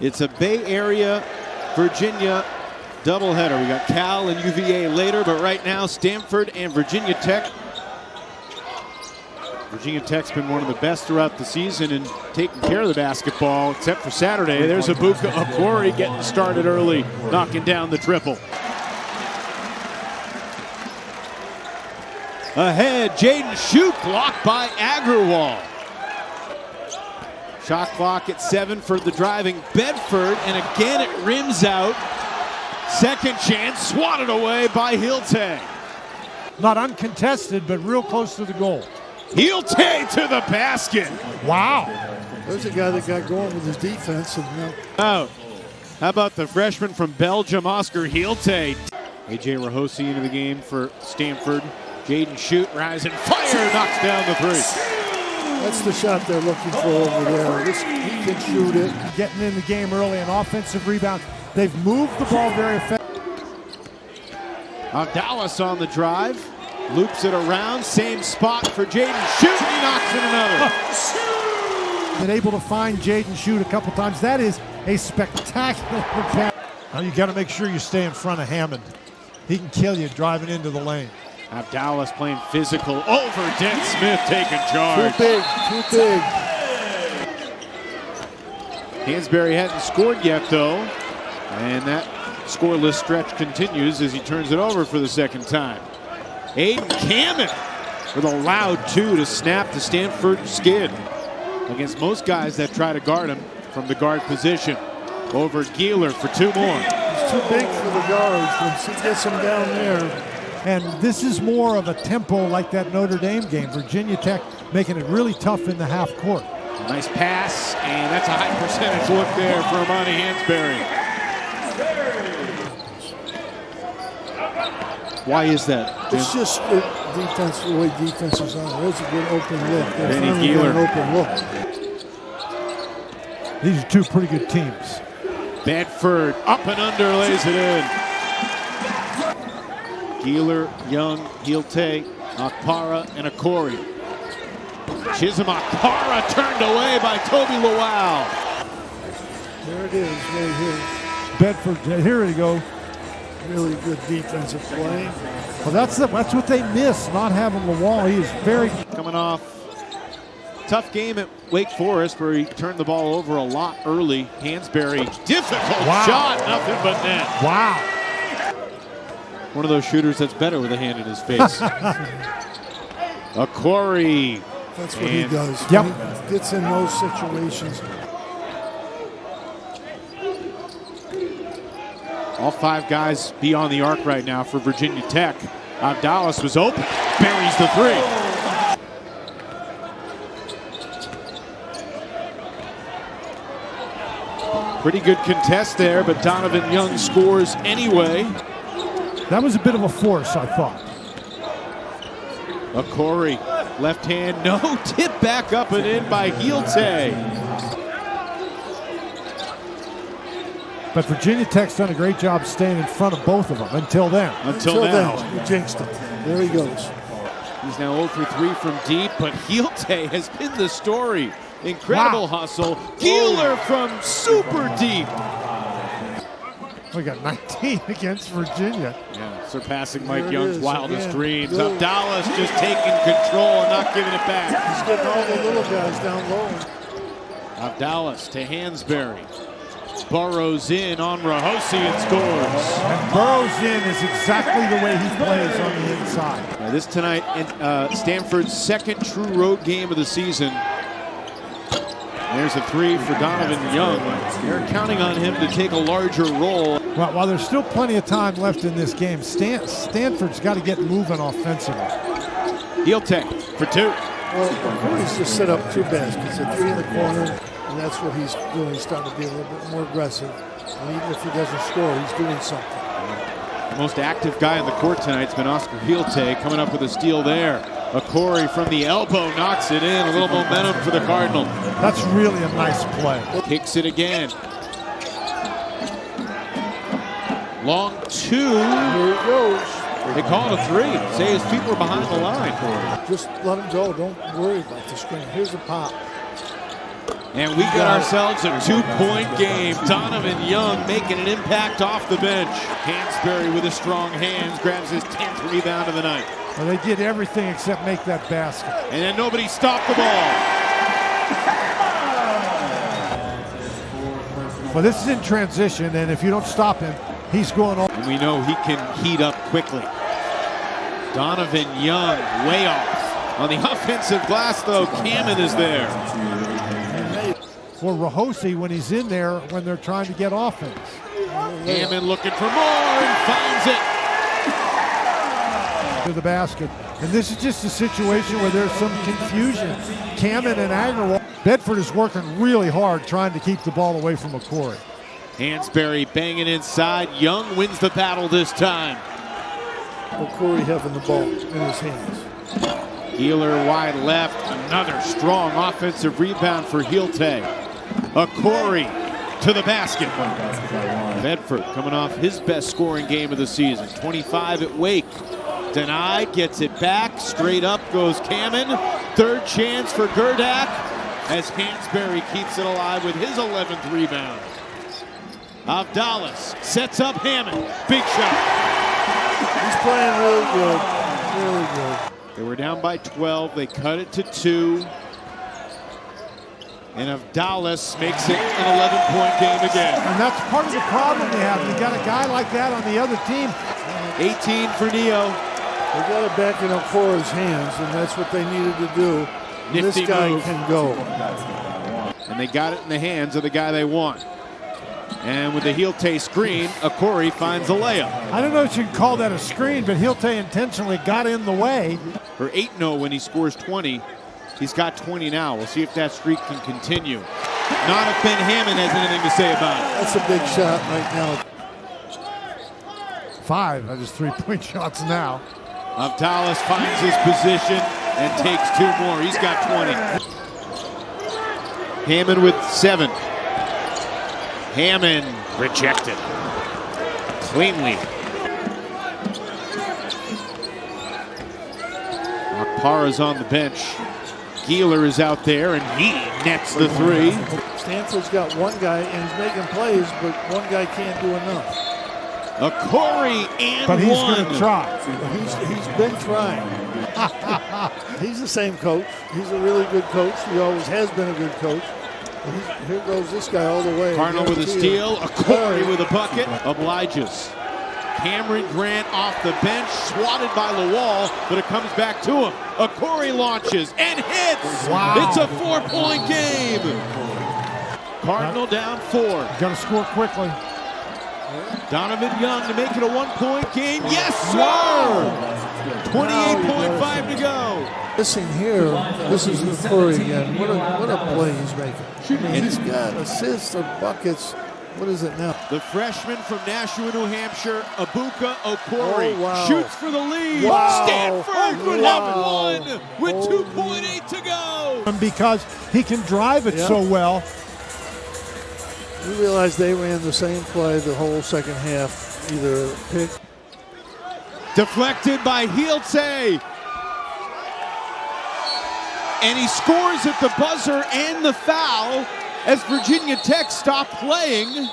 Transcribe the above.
It's a Bay Area, Virginia doubleheader. We got Cal and UVA later, but right now Stanford and Virginia Tech. Virginia Tech's been one of the best throughout the season in taking care of the basketball, except for Saturday. There's Ebuka Okorie getting started early, knocking down the triple. Ahead, Jaden Shoot blocked by Agarwal. Shot clock at 7 for the driving Bedford, and again it rims out. Second chance, swatted away by Hilte. Not uncontested, but real close to the goal. Hilte to the basket. Wow. There's a guy that got going with his defense. And out. How about the freshman from Belgium, Oscar Hilte? AJ Rahosi into the game for Stanford. Jaden Shoot, rising fire, knocks down the three. That's the shot they're looking for over there. He can shoot it. Getting in the game early, an offensive rebound. They've moved the ball very effectively. Avdalas on the drive. Loops it around, same spot for Jaden Shoot, he knocks in another. Been able to find Jaden Shoot a couple times. That is a spectacular pass. Now you got to make sure you stay in front of Hammond. He can kill you driving into the lane. Avdalas playing physical over Dent Smith, taking charge. Too big, too big. Hansberry hadn't scored yet though, and that scoreless stretch continues as he turns it over for the second time. Aiden Cammon with a loud 2 to snap the Stanford skid against most guys that try to guard him from the guard position. Over Geeler for 2 more. He's too big for the guards. Once he gets him down there. And this is more of a tempo like that Notre Dame game. Virginia Tech making it really tough in the half court. Nice pass, and that's a high percentage look there for Amani Hansberry. Why is that, Jim? It's just defense, the way defense is on. There's a good open look. Benny Geeler. An open look. These are 2 pretty good teams. Bedford up and under, lays it in. Geeler, Young, Hilte, Akpara, and Okorie. Chisholm Akpara turned away by Toby Lowell. There it is, right here. Bedford, here we go. Really good defensive play. Well, that's what they miss, not having Lowell. He is very... Coming off tough game at Wake Forest where he turned the ball over a lot early. Hansberry, difficult shot, nothing but net. Wow. One of those shooters that's better with a hand in his face. Okorie. That's what he does. Yep. He gets in those situations. All 5 guys be on the arc right now for Virginia Tech. Avdalas was open, buries the 3. Pretty good contest there, but Donovan Young scores anyway. That was a bit of a force, I thought. Okorie, left hand, no, tip back up and in by Hilte. But Virginia Tech's done a great job staying in front of both of them until then. Until now. Then, he jinxed him. There he goes. He's now 0 for 3 from deep, but Hilte has been the story. Incredible hustle. Geeler from super deep. We got 19 against Virginia. Yeah, surpassing Mike Young's wildest dreams. Avdalas just taking control and not giving it back. He's getting all the little guys down low. Avdalas to Hansberry. Burrows in on Rahosi and scores. And Burrows in is exactly the way he plays on the inside. Now this tonight, Stanford's second true road game of the season. There's a 3 for Donovan Young. They're counting on him to take a larger role. Well, while there's still plenty of time left in this game, Stanford's got to get moving offensively. Hilte for 2. Well, he's just set up 2 baskets, a 3 in the corner, and that's what he's doing. He's starting to be a little bit more aggressive. And even if he doesn't score, he's doing something. The most active guy on the court tonight has been Oscar Hilte, coming up with a steal there. Okorie from the elbow knocks it in. A little momentum for the Cardinal. That's really a nice play. Kicks it again. Long 2. Here it goes. They call it a 3. Say his feet were behind the line. Just let him go. Don't worry about the screen. Here's the pop. And we got ourselves a 2-point game. Donovan Young making an impact off the bench. Hansberry with his strong hands grabs his 10th rebound of the night. Well, they did everything except make that basket. And then nobody stopped the ball. Well, this is in transition, and if you don't stop him, he's going on. And we know he can heat up quickly. Donovan Young way off. On the offensive glass, though, Hammond is there. For Rahosi, when he's in there, when they're trying to get offense. Hammond looking for more and finds it. To the basket. And this is just a situation where there's some confusion. Hammond and Agarwal. Bedford is working really hard trying to keep the ball away from Okorie. Hansberry banging inside. Young wins the battle this time. Okorie having the ball in his hands. Healer wide left. Another strong offensive rebound for Healte. Okorie to the basket. Bedford coming off his best scoring game of the season. 25 at Wake. Denied, gets it back. Straight up goes Kamen. Third chance for Gerdak as Hansberry keeps it alive with his 11th rebound. Avdalas sets up Hammond. Big shot. He's playing really good. Really good. They were down by 12. They cut it to 2. And Avdalas makes it an 11-point game again. And that's part of the problem they have. You got a guy like that on the other team. 18 for Neo. They got it back in Okorie's hands, and that's what they needed to do. Nifty this guy move. can go. And they got it in the hands of the guy they want. And with the Healte screen, Okorie finds a layup. I don't know if you can call that a screen, but Healte intentionally got in the way. For 8-0 when he scores 20. He's got 20 now. We'll see if that streak can continue. Not if Ben Hammond has anything to say about it. That's a big shot right now. 5 of his 3-point shots now. Avdalas finds his position and takes 2 more. He's got 20. Hammond with 7. Hammond rejected. Cleanly. Akpara's on the bench. Keeler is out there and he nets the 3. Stanford's got one guy and he's making plays, but one guy can't do enough. Okorie and but he's one. going to try. He's been trying. He's the same coach. He's a really good coach. He always has been a good coach. Here goes this guy all the way. Cardinal with a steal. Okorie with a bucket. Obliges. Cameron Grant off the bench, swatted by Lawal, but it comes back to him. Okorie launches and hits. Wow. It's a 4-point game. Cardinal down 4. Got to score quickly. Donovan Young to make it a 1-point game. Yes, sir! 28.5 to go. Missing here, this is Okorie again. What a play he's making. And he's got assists or buckets. What is it now? The freshman from Nashua, New Hampshire, Ebuka Okorie, shoots for the lead. Wow. Stanford would have won with 2.8 to go. Because he can drive it so well. You realize they ran the same play the whole second half, either pick. Deflected by Healte. And he scores at the buzzer and the foul as Virginia Tech stopped playing.